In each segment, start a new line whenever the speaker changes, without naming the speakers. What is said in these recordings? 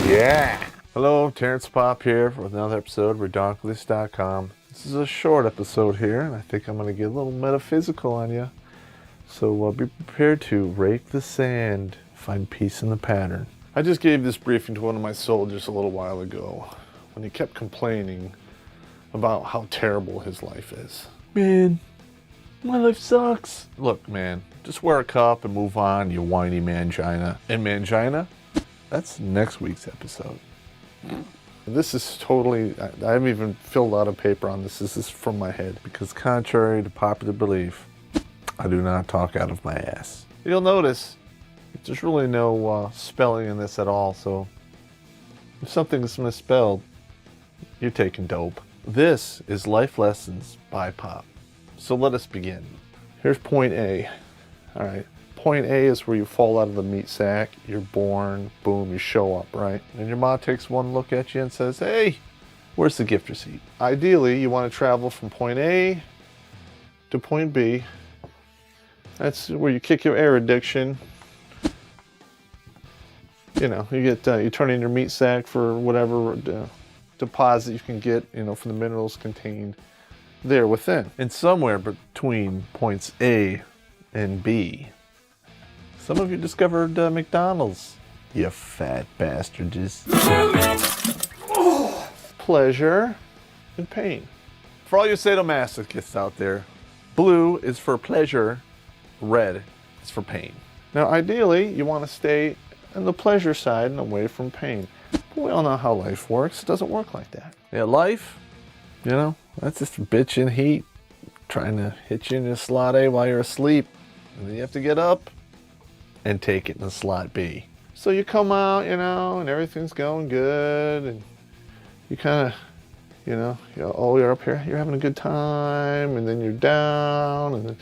Yeah! Hello, Terrence Popp here with another episode of Redonkulous.com. This is a short episode here, and I think I'm going to get a little metaphysical on you. So be prepared to rake the sand, find peace in the pattern. I just gave this briefing to one of my soldiers a little while ago when he kept complaining about how terrible his life is. Man, my life sucks. Look, man, just wear a cup and move on, you whiny mangina. And mangina? That's next week's episode. This is totally, I haven't even filled out a paper on this. This is from my head because contrary to popular belief, I do not talk out of my ass. You'll notice there's really no spelling in this at all, so if something is misspelled, you're taking dope. This is Life Lessons by Popp. So let us begin. Here's point A. All right. Point A is where you fall out of the meat sack, you're born, boom, you show up, right? And your mom takes one look at you and says, hey, where's the gift receipt? Ideally, you want to travel from point A to point B. That's where you kick your air addiction. You know, you turn in your meat sack for whatever deposit you can get, from the minerals contained there within. And somewhere between points A and B, some of you discovered McDonald's, you fat bastards. Pleasure and pain. For all you sadomasochists out there, blue is for pleasure, red is for pain. Now, ideally, you want to stay on the pleasure side and away from pain. But we all know how life works. It doesn't work like that. Yeah, life, that's just bitch in heat, trying to hit you in your slot A while you're asleep. And then you have to get up and take it in slot B. So you come out, and everything's going good, and you kind of, you're up here, you're having a good time, and then you're down, and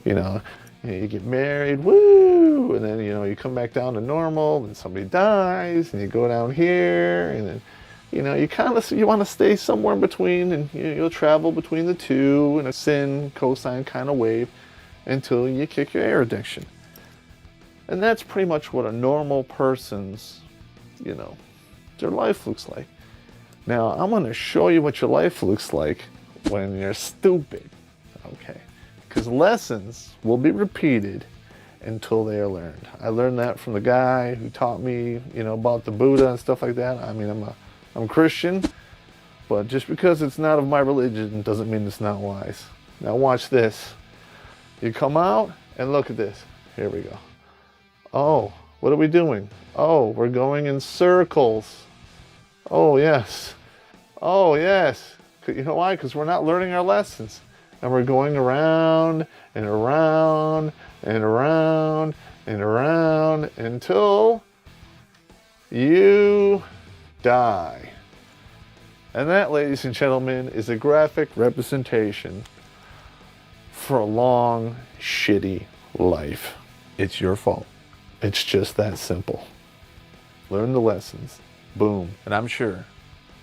then, you get married, woo, and then, you come back down to normal, and somebody dies, and you go down here, and then, you want to stay somewhere in between, and you'll travel between the two in a sin cosine kind of wave until you kick your air addiction. And that's pretty much what a normal person's, their life looks like. Now, I'm going to show you what your life looks like when you're stupid, okay? Because lessons will be repeated until they are learned. I learned that from the guy who taught me, about the Buddha and stuff like that. I mean, I'm Christian, but just because it's not of my religion doesn't mean it's not wise. Now watch this. You come out and look at this. Here we go. Oh, what are we doing? Oh, we're going in circles. Oh, yes. Oh, yes. You know why? Because we're not learning our lessons. And we're going around and around and around and around until you die. And that, ladies and gentlemen, is a graphic representation for a long, shitty life. It's your fault. It's just that simple. Learn the lessons. Boom. And I'm sure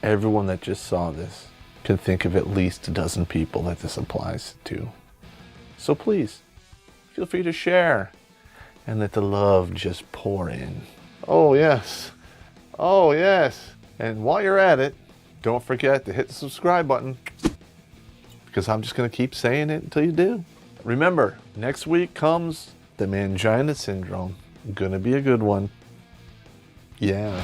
everyone that just saw this can think of at least a dozen people that this applies to. So please, feel free to share and let the love just pour in. Oh, yes. Oh, yes. And while you're at it, don't forget to hit the subscribe button because I'm just going to keep saying it until you do. Remember, next week comes the Mangina Syndrome. Gonna be a good one. Yeah.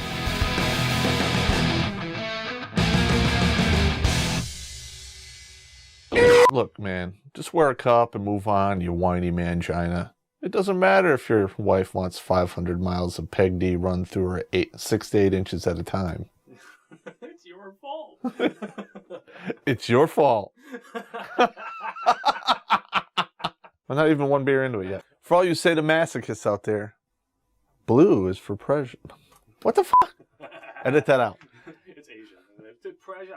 Look, man, just wear a cup and move on, you whiny mangina. It doesn't matter if your wife wants 500 miles of Peg D run through her 6 to 8 inches at a time.
It's your fault.
It's your fault. I'm not even one beer into it yet. For all you sadomasochists out there, blue is for pleasure. What the fuck? Edit that out.
It's Asian. It's pleasure.